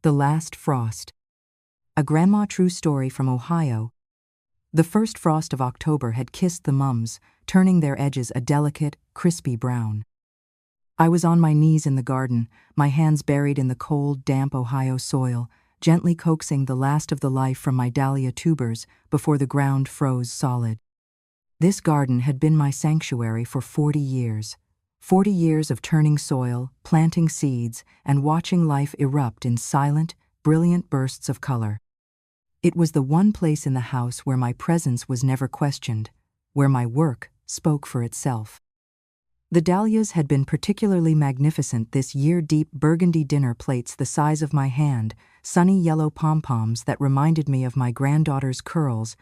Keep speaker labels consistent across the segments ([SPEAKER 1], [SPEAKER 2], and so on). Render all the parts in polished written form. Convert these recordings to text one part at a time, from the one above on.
[SPEAKER 1] The Last Frost. A grandma true story from Ohio. The first frost of October had kissed the mums, turning their edges a delicate, crispy brown. I was on my knees in the garden, my hands buried in the cold, damp Ohio soil, gently coaxing the last of the life from my dahlia tubers before the ground froze solid. This garden had been my sanctuary for 40 years. 40 years of turning soil, planting seeds, and watching life erupt in silent, brilliant bursts of color. It was the one place in the house where my presence was never questioned, where my work spoke for itself. The dahlias had been particularly magnificent this year, deep burgundy dinner plates the size of my hand, sunny yellow pom-poms that reminded me of my granddaughter's curls,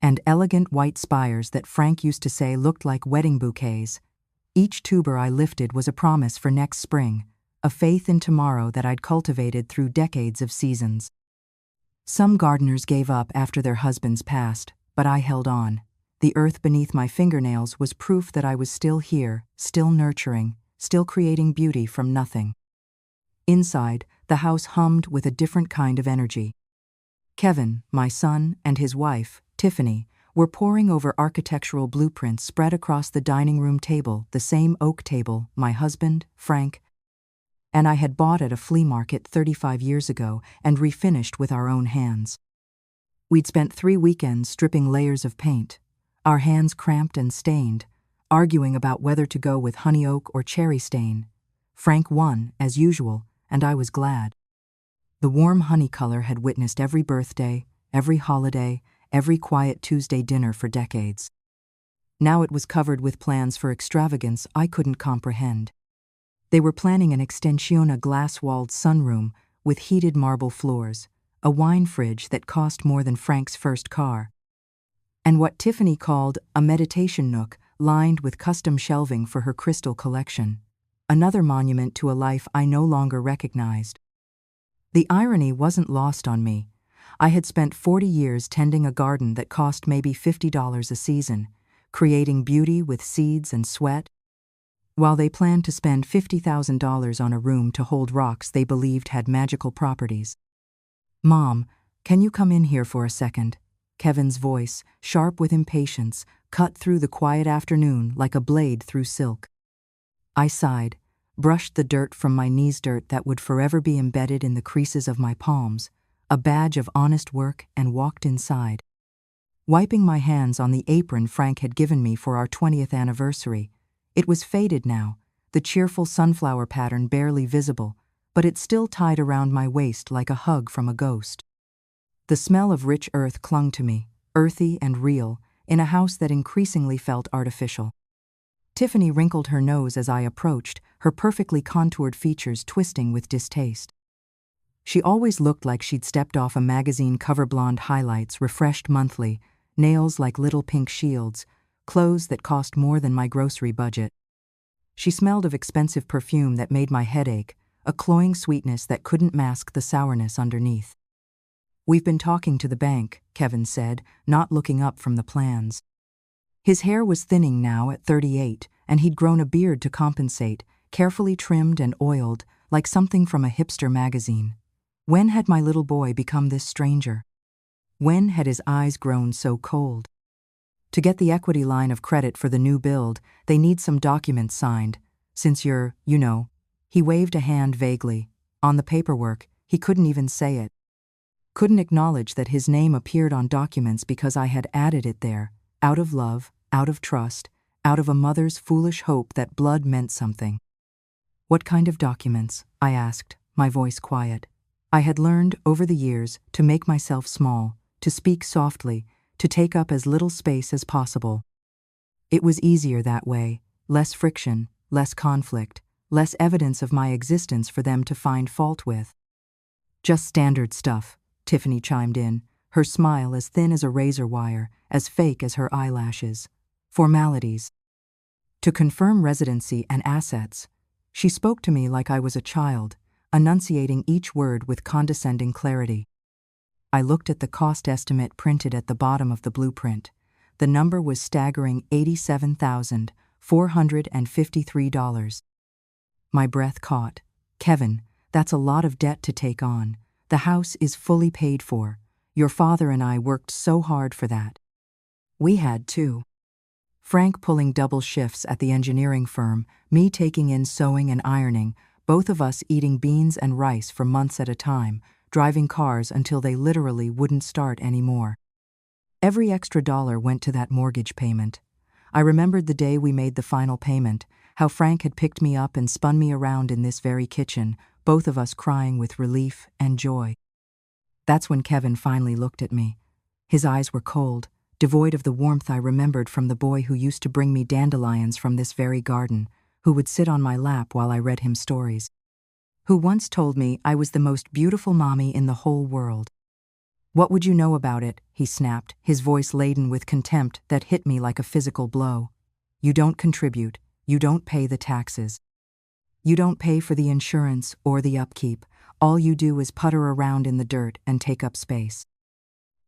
[SPEAKER 1] and elegant white spires that Frank used to say looked like wedding bouquets. Each tuber I lifted was a promise for next spring, a faith in tomorrow that I'd cultivated through decades of seasons. Some gardeners gave up after their husbands passed, but I held on. The earth beneath my fingernails was proof that I was still here, still nurturing, still creating beauty from nothing. Inside, the house hummed with a different kind of energy. Kevin, my son, and his wife, Tiffany, were poring over architectural blueprints spread across the dining room table, the same oak table my husband, Frank, and I had bought at a flea market 35 years ago and refinished with our own hands. We'd spent 3 weekends stripping layers of paint, our hands cramped and stained, arguing about whether to go with honey oak or cherry stain. Frank won, as usual, and I was glad. The warm honey color had witnessed every birthday, every holiday, every quiet Tuesday dinner for decades. Now it was covered with plans for extravagance I couldn't comprehend. They were planning an extensiona glass-walled sunroom with heated marble floors, a wine fridge that cost more than Frank's first car, and what Tiffany called a meditation nook lined with custom shelving for her crystal collection, another monument to a life I no longer recognized. The irony wasn't lost on me. I had spent 40 years tending a garden that cost maybe $50 a season, creating beauty with seeds and sweat, while they planned to spend $50,000 on a room to hold rocks they believed had magical properties. "Mom, can you come in here for a second?" Kevin's voice, sharp with impatience, cut through the quiet afternoon like a blade through silk. I sighed, brushed the dirt from my knees, dirt that would forever be embedded in the creases of my palms, a badge of honest work, and walked inside. Wiping my hands on the apron Frank had given me for our 20th anniversary, it was faded now, the cheerful sunflower pattern barely visible, but it still tied around my waist like a hug from a ghost. The smell of rich earth clung to me, earthy and real, in a house that increasingly felt artificial. Tiffany wrinkled her nose as I approached, her perfectly contoured features twisting with distaste. She always looked like she'd stepped off a magazine cover, blonde highlights refreshed monthly, nails like little pink shields, clothes that cost more than my grocery budget. She smelled of expensive perfume that made my head ache, a cloying sweetness that couldn't mask the sourness underneath. "We've been talking to the bank," Kevin said, not looking up from the plans. His hair was thinning now at 38, and he'd grown a beard to compensate, carefully trimmed and oiled, like something from a hipster magazine. When had my little boy become this stranger? When had his eyes grown so cold? To get the equity line of credit for the new build, they need some documents signed. Since you're, he waved a hand vaguely. On the paperwork, he couldn't even say it. Couldn't acknowledge that his name appeared on documents because I had added it there, out of love, out of trust, out of a mother's foolish hope that blood meant something. "What kind of documents?" I asked, my voice quiet. I had learned, over the years, to make myself small, to speak softly, to take up as little space as possible. It was easier that way, less friction, less conflict, less evidence of my existence for them to find fault with. "Just standard stuff," Tiffany chimed in, her smile as thin as a razor wire, as fake as her eyelashes. "Formalities. To confirm residency and assets." She spoke to me like I was a child, enunciating each word with condescending clarity. I looked at the cost estimate printed at the bottom of the blueprint. The number was staggering $87,453. My breath caught. "Kevin, That's a lot of debt to take on. The house is fully paid for. Your father and I worked so hard for that. We had too. Frank pulling double shifts at the engineering firm, me taking in sewing and ironing, both of us eating beans and rice for months at a time, driving cars until they literally wouldn't start anymore. Every extra dollar went to that mortgage payment. I remembered the day we made the final payment, how Frank had picked me up and spun me around in this very kitchen, both of us crying with relief and joy. That's when Kevin finally looked at me. His eyes were cold, devoid of the warmth I remembered from the boy who used to bring me dandelions from this very garden, who would sit on my lap while I read him stories, who once told me I was the most beautiful mommy in the whole world. What would you know about it? He snapped, his voice laden with contempt that hit me like a physical blow. You don't contribute. You don't pay the taxes. You don't pay for the insurance or the upkeep. All you do is putter around in the dirt and take up space.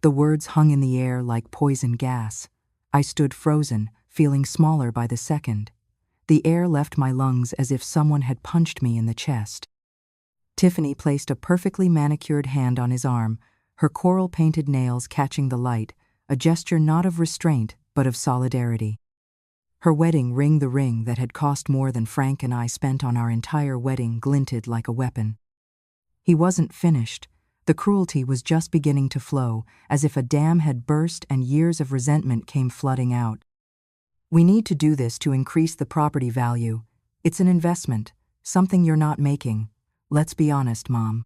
[SPEAKER 1] The words hung in the air like poison gas. I stood frozen, feeling smaller by the second. The air left my lungs as if someone had punched me in the chest. Tiffany placed a perfectly manicured hand on his arm, her coral-painted nails catching the light, a gesture not of restraint but of solidarity. Her wedding ring, the ring that had cost more than Frank and I spent on our entire wedding, glinted like a weapon. He wasn't finished. The cruelty was just beginning to flow, as if a dam had burst and years of resentment came flooding out. We need to do this to increase the property value. It's an investment, something you're not making. Let's be honest, Mom,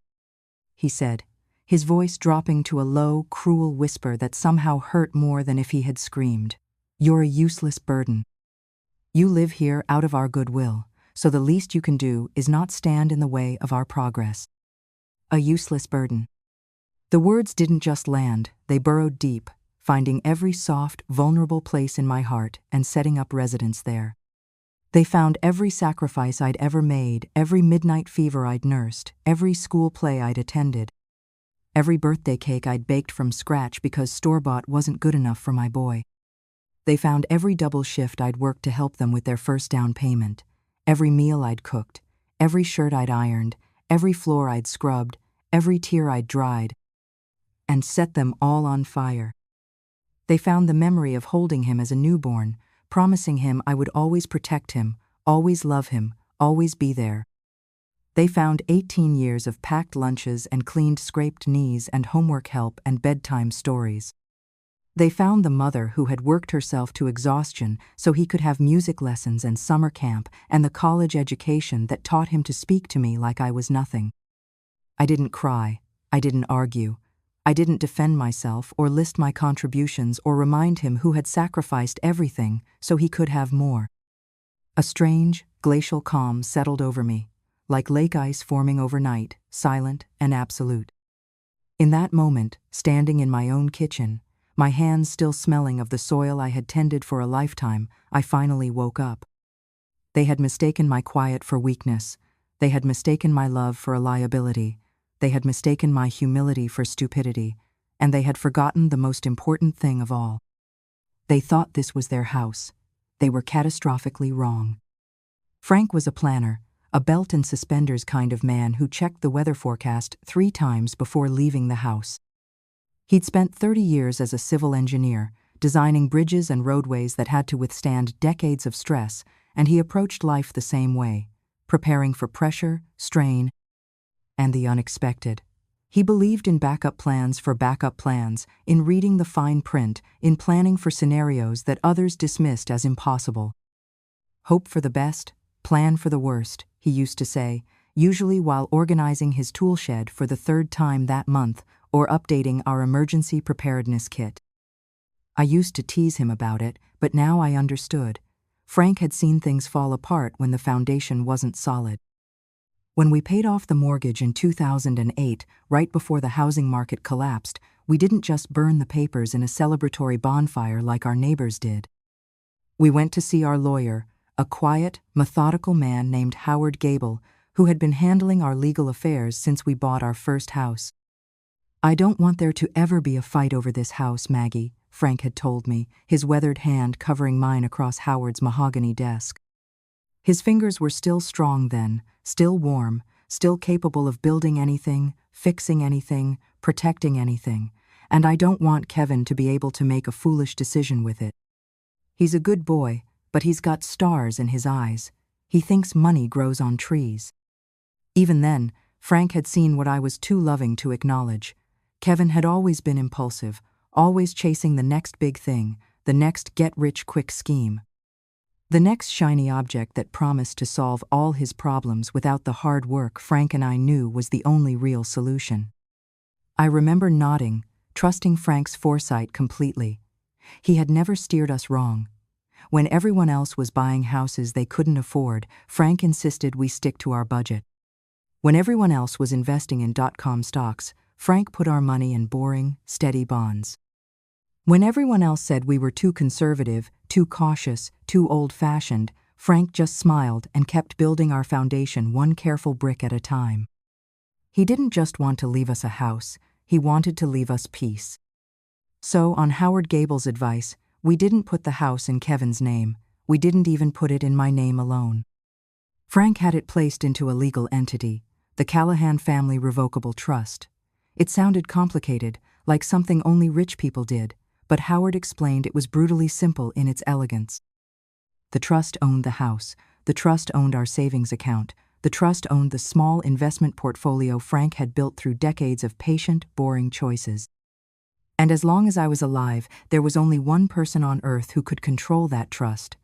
[SPEAKER 1] he said, his voice dropping to a low, cruel whisper that somehow hurt more than if he had screamed. You're a useless burden. You live here out of our goodwill, so the least you can do is not stand in the way of our progress. A useless burden. The words didn't just land, they burrowed deep, finding every soft, vulnerable place in my heart and setting up residence there. They found every sacrifice I'd ever made, every midnight fever I'd nursed, every school play I'd attended, every birthday cake I'd baked from scratch because store-bought wasn't good enough for my boy. They found every double shift I'd worked to help them with their first down payment, every meal I'd cooked, every shirt I'd ironed, every floor I'd scrubbed, every tear I'd dried, and set them all on fire. They found the memory of holding him as a newborn, promising him I would always protect him, always love him, always be there. They found 18 years of packed lunches and cleaned scraped knees and homework help and bedtime stories. They found the mother who had worked herself to exhaustion so he could have music lessons and summer camp and the college education that taught him to speak to me like I was nothing. I didn't cry. I didn't argue. I didn't defend myself or list my contributions or remind him who had sacrificed everything so he could have more. A strange, glacial calm settled over me, like lake ice forming overnight, silent and absolute. In that moment, standing in my own kitchen, my hands still smelling of the soil I had tended for a lifetime, I finally woke up. They had mistaken my quiet for weakness. They had mistaken my love for a liability. They had mistaken my humility for stupidity. And they had forgotten the most important thing of all. They thought this was their house. They were catastrophically wrong. Frank was a planner, a belt and suspenders kind of man who checked the weather forecast 3 times before leaving the house. He'd spent 30 years as a civil engineer, designing bridges and roadways that had to withstand decades of stress, and he approached life the same way, preparing for pressure, strain, and the unexpected. He believed in backup plans for backup plans, in reading the fine print, in planning for scenarios that others dismissed as impossible. Hope for the best, plan for the worst, he used to say, usually while organizing his tool shed for the 3rd time that month or updating our emergency preparedness kit. I used to tease him about it, but now I understood. Frank had seen things fall apart when the foundation wasn't solid. When we paid off the mortgage in 2008, right before the housing market collapsed, we didn't just burn the papers in a celebratory bonfire like our neighbors did. We went to see our lawyer, a quiet, methodical man named Howard Gable, who had been handling our legal affairs since we bought our first house. I don't want there to ever be a fight over this house, Maggie, Frank had told me, his weathered hand covering mine across Howard's mahogany desk. His fingers were still strong then, still warm, still capable of building anything, fixing anything, protecting anything, and I don't want Kevin to be able to make a foolish decision with it. He's a good boy, but he's got stars in his eyes. He thinks money grows on trees. Even then, Frank had seen what I was too loving to acknowledge. Kevin had always been impulsive, always chasing the next big thing, the next get-rich-quick scheme. The next shiny object that promised to solve all his problems without the hard work Frank and I knew was the only real solution. I remember nodding, trusting Frank's foresight completely. He had never steered us wrong. When everyone else was buying houses they couldn't afford, Frank insisted we stick to our budget. When everyone else was investing in .com stocks, Frank put our money in boring, steady bonds. When everyone else said we were too conservative, too cautious, too old-fashioned, Frank just smiled and kept building our foundation one careful brick at a time. He didn't just want to leave us a house, he wanted to leave us peace. So, on Howard Gable's advice, we didn't put the house in Kevin's name, we didn't even put it in my name alone. Frank had it placed into a legal entity, the Callahan Family Revocable Trust. It sounded complicated, like something only rich people did, but Howard explained it was brutally simple in its elegance. The trust owned the house, the trust owned our savings account, the trust owned the small investment portfolio Frank had built through decades of patient, boring choices. And as long as I was alive, there was only one person on earth who could control that trust,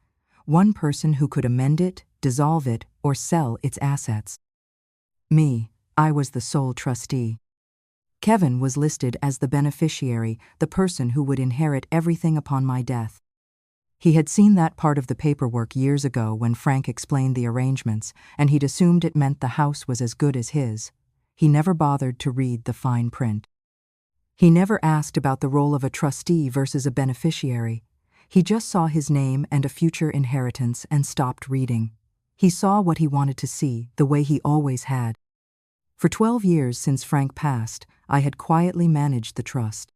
[SPEAKER 1] one person who could amend it, dissolve it, or sell its assets. Me, I was the sole trustee. Kevin was listed as the beneficiary, the person who would inherit everything upon my death. He had seen that part of the paperwork years ago when Frank explained the arrangements, and he'd assumed it meant the house was as good as his. He never bothered to read the fine print. He never asked about the role of a trustee versus a beneficiary. He just saw his name and a future inheritance and stopped reading. He saw what he wanted to see, the way he always had. For 12 years since Frank passed, I had quietly managed the trust.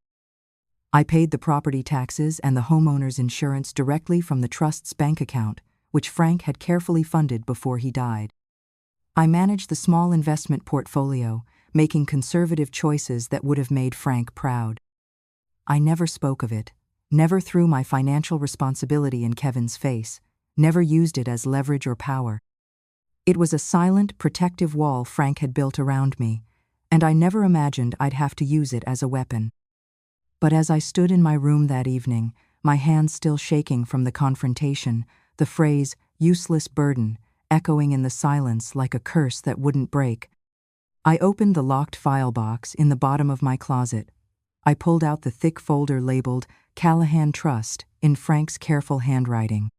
[SPEAKER 1] I paid the property taxes and the homeowner's insurance directly from the trust's bank account, which Frank had carefully funded before he died. I managed the small investment portfolio, making conservative choices that would have made Frank proud. I never spoke of it, never threw my financial responsibility in Kevin's face, never used it as leverage or power. It was a silent, protective wall Frank had built around me, and I never imagined I'd have to use it as a weapon. But as I stood in my room that evening, my hands still shaking from the confrontation, the phrase, "useless burden," echoing in the silence like a curse that wouldn't break, I opened the locked file box in the bottom of my closet. I pulled out the thick folder labeled Callahan Trust in Frank's careful handwriting.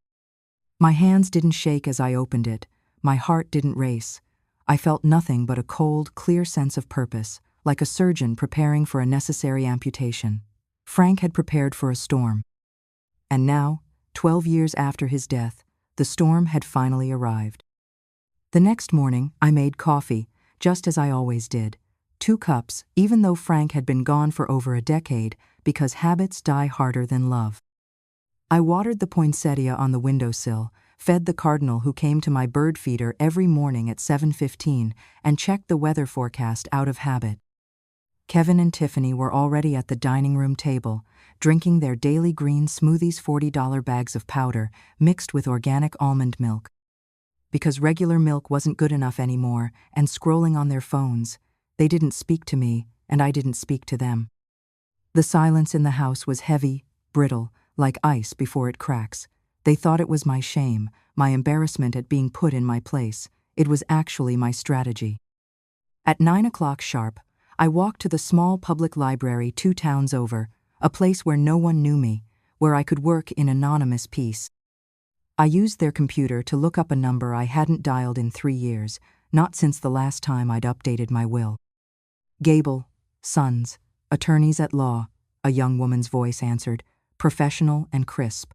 [SPEAKER 1] My hands didn't shake as I opened it. My heart didn't race. I felt nothing but a cold, clear sense of purpose, like a surgeon preparing for a necessary amputation. Frank had prepared for a storm. And now, 12 years after his death, the storm had finally arrived. The next morning, I made coffee, just as I always did. 2 cups, even though Frank had been gone for over a decade, because habits die harder than love. I watered the poinsettia on the windowsill, fed the cardinal who came to my bird feeder every morning at 7:15, and checked the weather forecast out of habit. Kevin and Tiffany were already at the dining room table, drinking their daily green smoothies $40 bags of powder mixed with organic almond milk. Because regular milk wasn't good enough anymore, and scrolling on their phones, they didn't speak to me, and I didn't speak to them. The silence in the house was heavy, brittle, like ice before it cracks. They thought it was my shame, my embarrassment at being put in my place. It was actually my strategy. At 9 o'clock sharp, I walked to the small public library 2 towns over, a place where no one knew me, where I could work in anonymous peace. I used their computer to look up a number I hadn't dialed in 3 years, not since the last time I'd updated my will. Gable, Sons, attorneys at law, a young woman's voice answered, professional and crisp.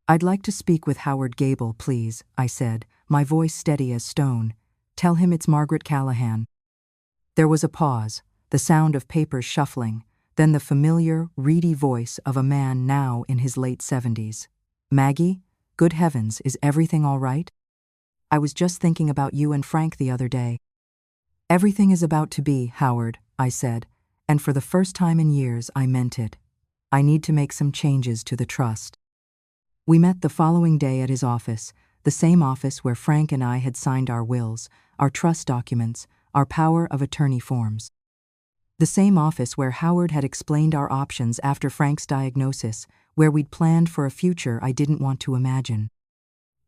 [SPEAKER 1] I'd like to speak with Howard Gable, please, I said, my voice steady as stone. Tell him it's Margaret Callahan. There was a pause, the sound of papers shuffling, then the familiar, reedy voice of a man now in his late 70s. Maggie? Good heavens, is everything all right? I was just thinking about you and Frank the other day. Everything is about to be, Howard, I said, and for the first time in years I meant it. I need to make some changes to the trust. We met the following day at his office, the same office where Frank and I had signed our wills, our trust documents, our power of attorney forms. The same office where Howard had explained our options after Frank's diagnosis, where we'd planned for a future I didn't want to imagine.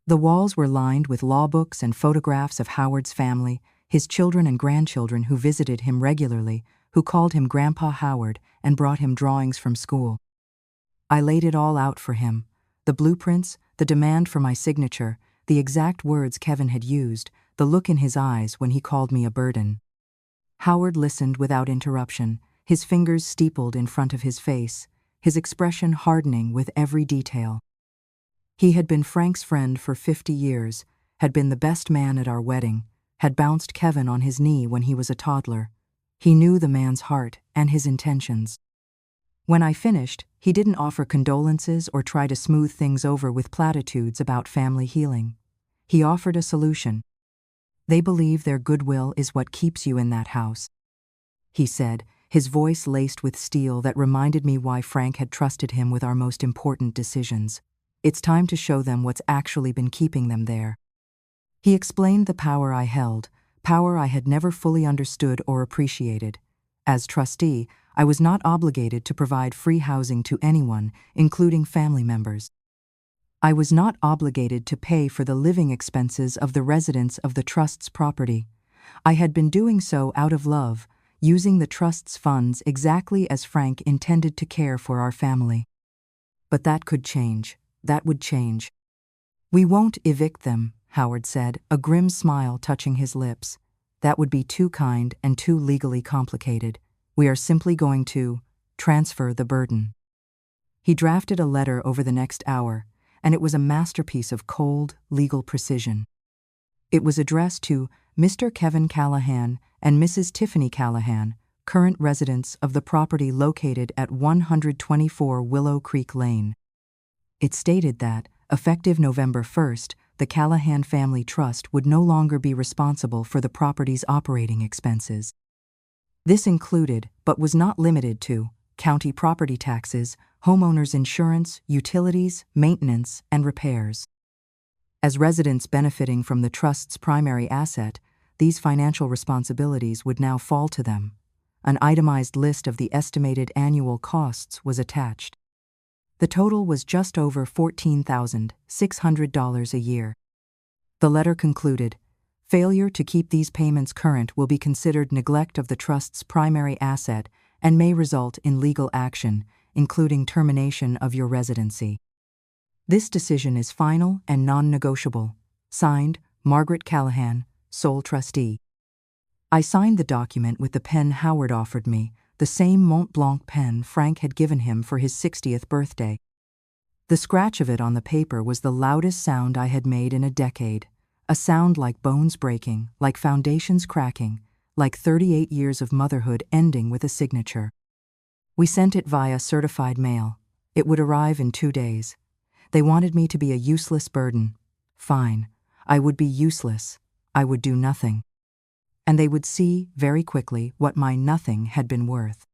[SPEAKER 1] The walls were lined with law books and photographs of Howard's family, his children and grandchildren who visited him regularly, who called him Grandpa Howard and brought him drawings from school. I laid it all out for him, the blueprints, the demand for my signature, the exact words Kevin had used, the look in his eyes when he called me a burden. Howard listened without interruption, his fingers steepled in front of his face, his expression hardening with every detail. He had been Frank's friend for 50 years, had been the best man at our wedding, had bounced Kevin on his knee when he was a toddler. He knew the man's heart and his intentions. When I finished, he didn't offer condolences or try to smooth things over with platitudes about family healing. He offered a solution. They believe their goodwill is what keeps you in that house, he said, his voice laced with steel that reminded me why Frank had trusted him with our most important decisions. It's time to show them what's actually been keeping them there. He explained the power I held, power I had never fully understood or appreciated. As trustee, I was not obligated to provide free housing to anyone, including family members. I was not obligated to pay for the living expenses of the residents of the trust's property. I had been doing so out of love, using the trust's funds exactly as Frank intended to care for our family. But that could change. That would change. We won't evict them, Howard said, a grim smile touching his lips. That would be too kind and too legally complicated. We are simply going to transfer the burden. He drafted a letter over the next hour, and it was a masterpiece of cold, legal precision. It was addressed to Mr. Kevin Callahan and Mrs. Tiffany Callahan, current residents of the property located at 124 Willow Creek Lane. It stated that, effective November 1st, the Callahan Family Trust would no longer be responsible for the property's operating expenses. This included, but was not limited to, county property taxes, homeowners' insurance, utilities, maintenance, and repairs. As residents benefiting from the trust's primary asset, these financial responsibilities would now fall to them. An itemized list of the estimated annual costs was attached. The total was just over $14,600 a year. The letter concluded, failure to keep these payments current will be considered neglect of the trust's primary asset and may result in legal action, including termination of your residency. This decision is final and non-negotiable. Signed, Margaret Callahan, sole trustee. I signed the document with the pen Howard offered me, the same Mont Blanc pen Frank had given him for his 60th birthday. The scratch of it on the paper was the loudest sound I had made in a decade, a sound like bones breaking, like foundations cracking, like 38 years of motherhood ending with a signature. We sent it via certified mail. It would arrive in 2 days. They wanted me to be a useless burden. Fine. I would be useless. I would do nothing. And they would see, very quickly, what my nothing had been worth.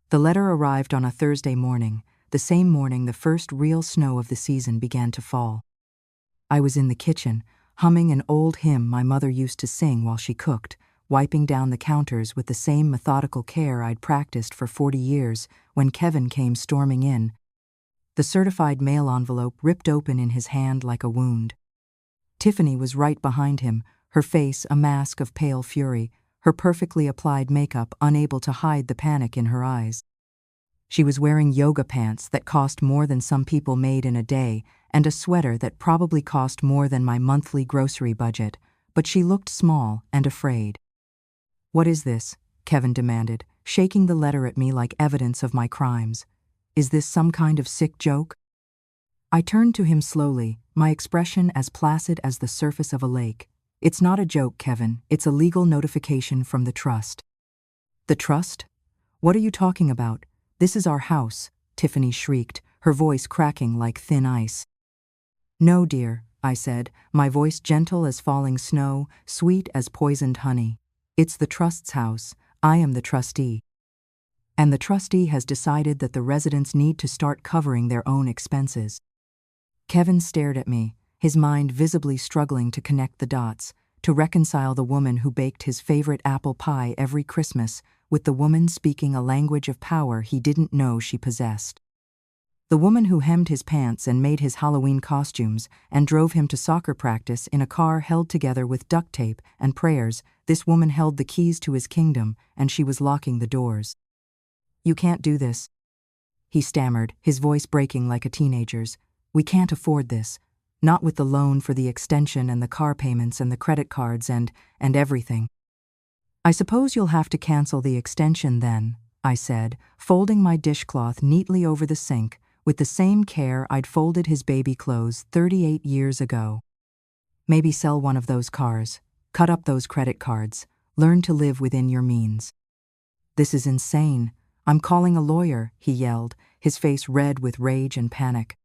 [SPEAKER 1] The letter arrived on a Thursday morning, the same morning the first real snow of the season began to fall. I was in the kitchen, humming an old hymn my mother used to sing while she cooked, wiping down the counters with the same methodical care I'd practiced for 40 years when Kevin came storming in. The certified mail envelope ripped open in his hand like a wound. Tiffany was right behind him, her face a mask of pale fury, her perfectly applied makeup unable to hide the panic in her eyes. She was wearing yoga pants that cost more than some people made in a day and a sweater that probably cost more than my monthly grocery budget, but she looked small and afraid. "What is this?" Kevin demanded, shaking the letter at me like evidence of my crimes. "Is this some kind of sick joke?" I turned to him slowly, my expression as placid as the surface of a lake. "It's not a joke, Kevin. It's a legal notification from the trust." "The trust? What are you talking about? This is our house," Tiffany shrieked, her voice cracking like thin ice. "No, dear," I said, my voice gentle as falling snow, sweet as poisoned honey. It's the trust's house. I am the trustee. And the trustee has decided that the residents need to start covering their own expenses. Kevin stared at me, his mind visibly struggling to connect the dots, to reconcile the woman who baked his favorite apple pie every Christmas with the woman speaking a language of power he didn't know she possessed. The woman who hemmed his pants and made his Halloween costumes and drove him to soccer practice in a car held together with duct tape and prayers. This woman held the keys to his kingdom, and she was locking the doors. "You can't do this," he stammered, his voice breaking like a teenager's. "We can't afford this. Not with the loan for the extension and the car payments and the credit cards and everything." "I suppose you'll have to cancel the extension then," I said, folding my dishcloth neatly over the sink with the same care I'd folded his baby clothes 38 years ago. "Maybe sell one of those cars, cut up those credit cards, learn to live within your means." "This is insane. I'm calling a lawyer," he yelled, his face red with rage and panic.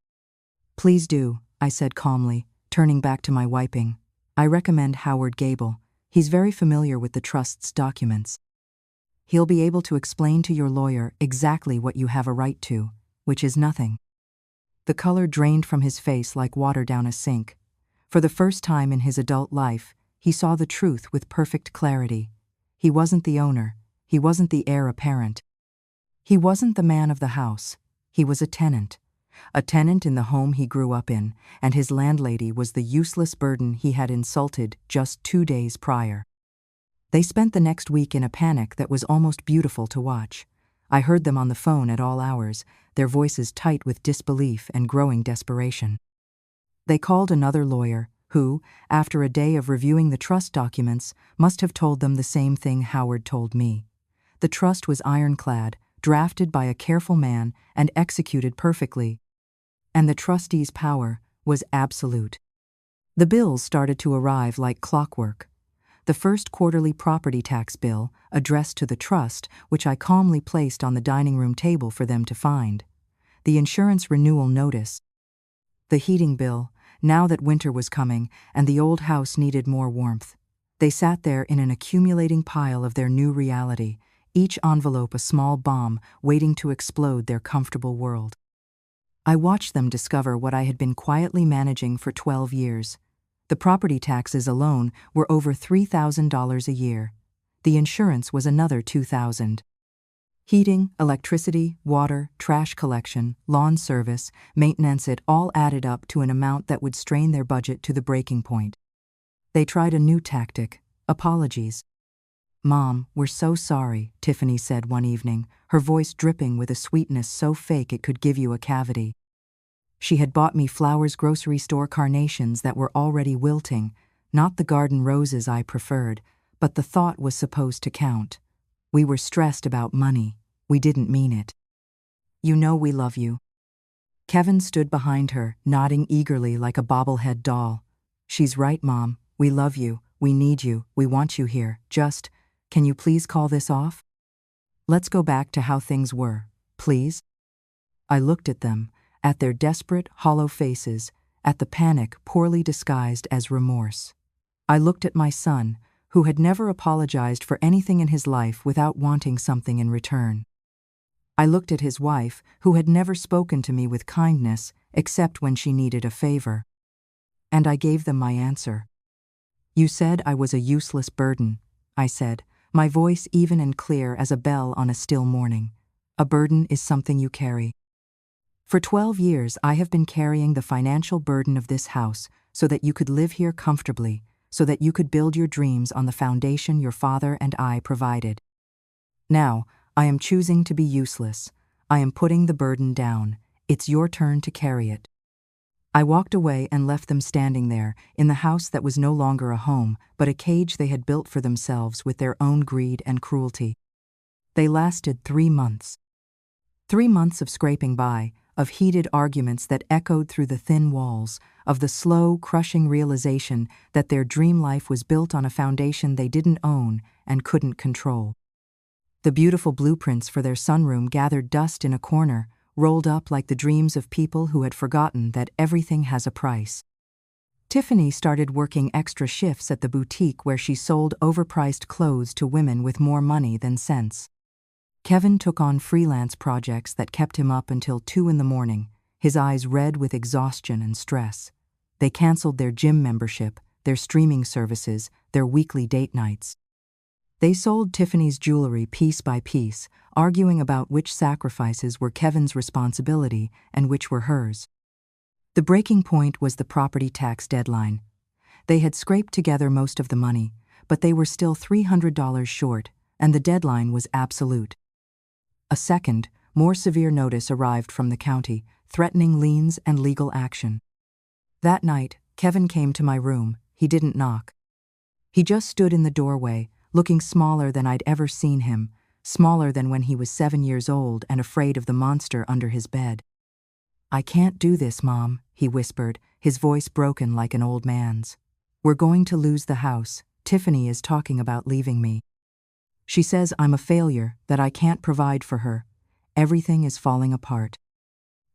[SPEAKER 1] "Please do," I said calmly, turning back to my wiping. "I recommend Howard Gable. He's very familiar with the trust's documents. He'll be able to explain to your lawyer exactly what you have a right to, which is nothing." The color drained from his face like water down a sink. For the first time in his adult life, he saw the truth with perfect clarity. He wasn't the owner. He wasn't the heir apparent. He wasn't the man of the house. He was a tenant in the home he grew up in, and his landlady was the useless burden he had insulted just 2 days prior. They spent the next week in a panic that was almost beautiful to watch. I heard them on the phone at all hours, their voices tight with disbelief and growing desperation. They called another lawyer, who, after a day of reviewing the trust documents, must have told them the same thing Howard told me. The trust was ironclad, drafted by a careful man, and executed perfectly. And the trustee's power was absolute. The bills started to arrive like clockwork. The first quarterly property tax bill, addressed to the trust, which I calmly placed on the dining room table for them to find. The insurance renewal notice. The heating bill, now that winter was coming and the old house needed more warmth. They sat there in an accumulating pile of their new reality, each envelope a small bomb waiting to explode their comfortable world. I watched them discover what I had been quietly managing for 12 years. The property taxes alone were over $3,000 a year. The insurance was another $2,000. Heating, electricity, water, trash collection, lawn service, maintenance, it all added up to an amount that would strain their budget to the breaking point. They tried a new tactic: apologies. "Mom, we're so sorry," Tiffany said one evening, her voice dripping with a sweetness so fake it could give you a cavity. She had bought me Flowers grocery store carnations that were already wilting, not the garden roses I preferred, but the thought was supposed to count. We were stressed about money. We didn't mean it. "You know we love you." Kevin stood behind her, nodding eagerly like a bobblehead doll. "She's right, Mom. We love you. We need you. We want you here. Just, can you please call this off? Let's go back to how things were, please?" I looked at them, at their desperate, hollow faces, at the panic poorly disguised as remorse. I looked at my son, who had never apologized for anything in his life without wanting something in return. I looked at his wife, who had never spoken to me with kindness except when she needed a favor. And I gave them my answer. "You said I was a useless burden," I said, my voice even and clear as a bell on a still morning. "A burden is something you carry. For 12 years I have been carrying the financial burden of this house so that you could live here comfortably, so that you could build your dreams on the foundation your father and I provided. Now, I am choosing to be useless. I am putting the burden down. It's your turn to carry it." I walked away and left them standing there, in the house that was no longer a home, but a cage they had built for themselves with their own greed and cruelty. They lasted 3 months. 3 months of scraping by, of heated arguments that echoed through the thin walls, of the slow, crushing realization that their dream life was built on a foundation they didn't own and couldn't control. The beautiful blueprints for their sunroom gathered dust in a corner, rolled up like the dreams of people who had forgotten that everything has a price. Tiffany started working extra shifts at the boutique where she sold overpriced clothes to women with more money than sense. Kevin took on freelance projects that kept him up until 2 in the morning, his eyes red with exhaustion and stress. They canceled their gym membership, their streaming services, their weekly date nights. They sold Tiffany's jewelry piece by piece, arguing about which sacrifices were Kevin's responsibility and which were hers. The breaking point was the property tax deadline. They had scraped together most of the money, but they were still $300 short, and the deadline was absolute. A second, more severe notice arrived from the county, threatening liens and legal action. That night, Kevin came to my room. He didn't knock. He just stood in the doorway, looking smaller than I'd ever seen him, smaller than when he was 7 years old and afraid of the monster under his bed. "I can't do this, Mom," he whispered, his voice broken like an old man's. "We're going to lose the house. Tiffany is talking about leaving me. She says I'm a failure, that I can't provide for her. Everything is falling apart."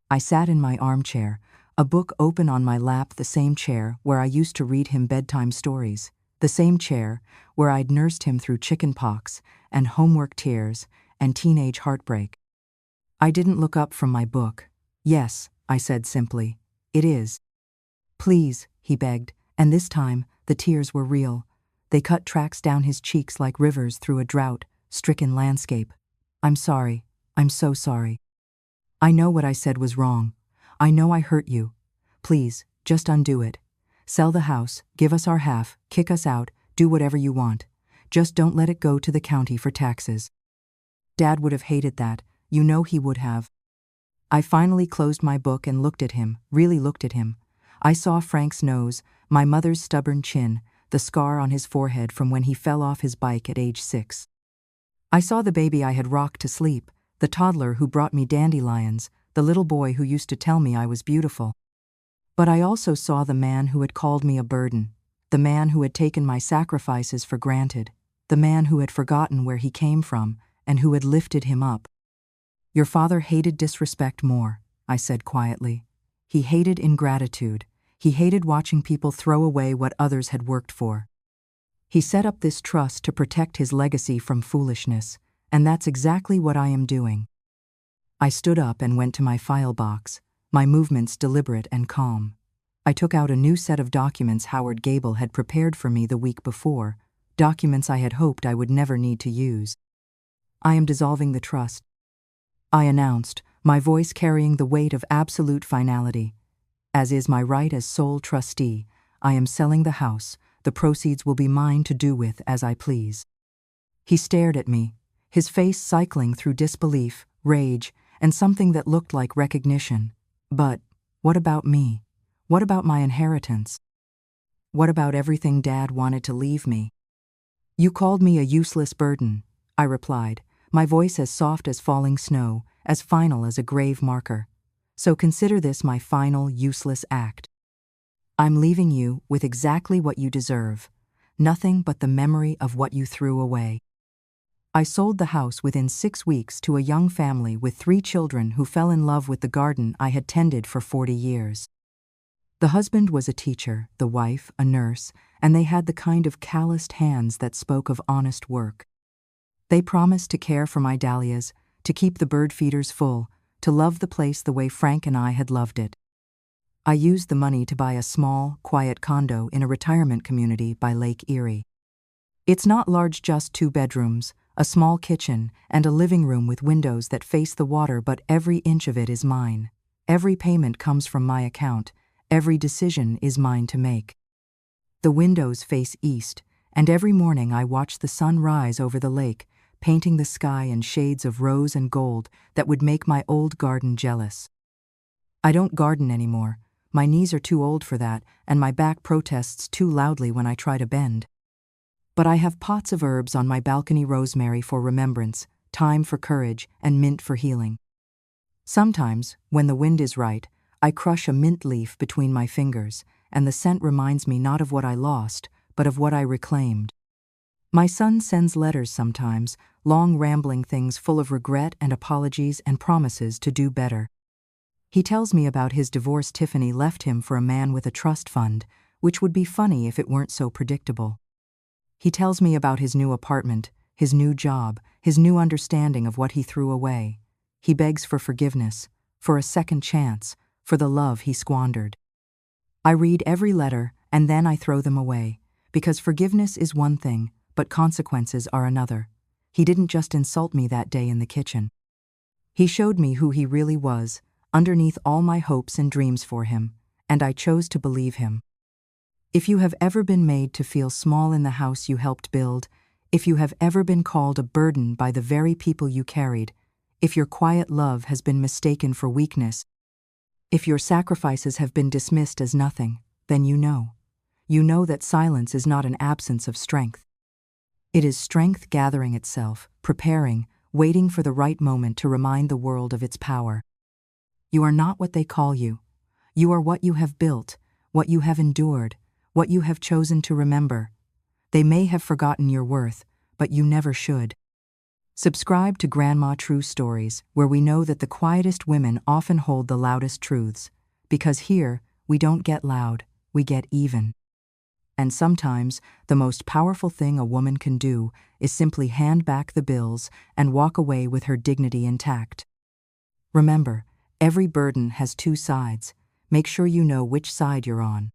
[SPEAKER 1] I sat in my armchair, a book open on my lap, the same chair where I used to read him bedtime stories, the same chair where I'd nursed him through chicken pox and homework tears and teenage heartbreak. I didn't look up from my book. "Yes," I said simply. "It is." "Please," he begged, and this time the tears were real. They cut tracks down his cheeks like rivers through a drought-stricken landscape. "I'm sorry. I'm so sorry. I know what I said was wrong. I know I hurt you. Please, just undo it. Sell the house, give us our half, kick us out, do whatever you want. Just don't let it go to the county for taxes." Dad would have hated that. You know he would have. I finally closed my book and looked at him, really looked at him. I saw Frank's nose, my mother's stubborn chin, the scar on his forehead from when he fell off his bike at age 6. I saw the baby I had rocked to sleep, the toddler who brought me dandelions, the little boy who used to tell me I was beautiful. But I also saw the man who had called me a burden, the man who had taken my sacrifices for granted, the man who had forgotten where he came from and who had lifted him up. "Your father hated disrespect more," I said quietly. "He hated ingratitude. He hated watching people throw away what others had worked for. He set up this trust to protect his legacy from foolishness, and that's exactly what I am doing." I stood up and went to my file box, my movements deliberate and calm. I took out a new set of documents Howard Gable had prepared for me the week before, documents I had hoped I would never need to use. "I am dissolving the trust," I announced, my voice carrying the weight of absolute finality. "As is my right as sole trustee, I am selling the house. The proceeds will be mine to do with as I please." He stared at me, his face cycling through disbelief, rage, and something that looked like recognition. "But what about me? What about my inheritance? What about everything Dad wanted to leave me?" "You called me a useless burden," I replied, my voice as soft as falling snow, as final as a grave marker. "So consider this my final, useless act. I'm leaving you with exactly what you deserve, nothing but the memory of what you threw away." I sold the house within 6 weeks to a young family with 3 children who fell in love with the garden I had tended for 40 years. The husband was a teacher, the wife a nurse, and they had the kind of calloused hands that spoke of honest work. They promised to care for my dahlias, to keep the bird feeders full, to love the place the way Frank and I had loved it. I used the money to buy a small, quiet condo in a retirement community by Lake Erie. It's not large, just 2 bedrooms, a small kitchen, and a living room with windows that face the water, but every inch of it is mine. Every payment comes from my account. Every decision is mine to make. The windows face east, and every morning I watch the sun rise over the lake, painting the sky in shades of rose and gold that would make my old garden jealous. I don't garden anymore. My knees are too old for that, and my back protests too loudly when I try to bend. But I have pots of herbs on my balcony: rosemary for remembrance, thyme for courage, and mint for healing. Sometimes, when the wind is right, I crush a mint leaf between my fingers, and the scent reminds me not of what I lost, but of what I reclaimed. My son sends letters sometimes, long rambling things full of regret and apologies and promises to do better. He tells me about his divorce Tiffany left him for a man with a trust fund, which would be funny if it weren't so predictable. He tells me about his new apartment, his new job, his new understanding of what he threw away. He begs for forgiveness, for a second chance, for the love he squandered. I read every letter, and then I throw them away, because forgiveness is one thing, but consequences are another. He didn't just insult me that day in the kitchen. He showed me who he really was, underneath all my hopes and dreams for him, and I chose to believe him. If you have ever been made to feel small in the house you helped build, if you have ever been called a burden by the very people you carried, if your quiet love has been mistaken for weakness, if your sacrifices have been dismissed as nothing, then you know. You know that silence is not an absence of strength. It is strength gathering itself, preparing, waiting for the right moment to remind the world of its power. You are not what they call you. You are what you have built, what you have endured, what you have chosen to remember. They may have forgotten your worth, but you never should. Subscribe to Grandma True Stories, where we know that the quietest women often hold the loudest truths, because here, we don't get loud, we get even. And sometimes, the most powerful thing a woman can do is simply hand back the bills and walk away with her dignity intact. Remember, every burden has two sides. Make sure you know which side you're on.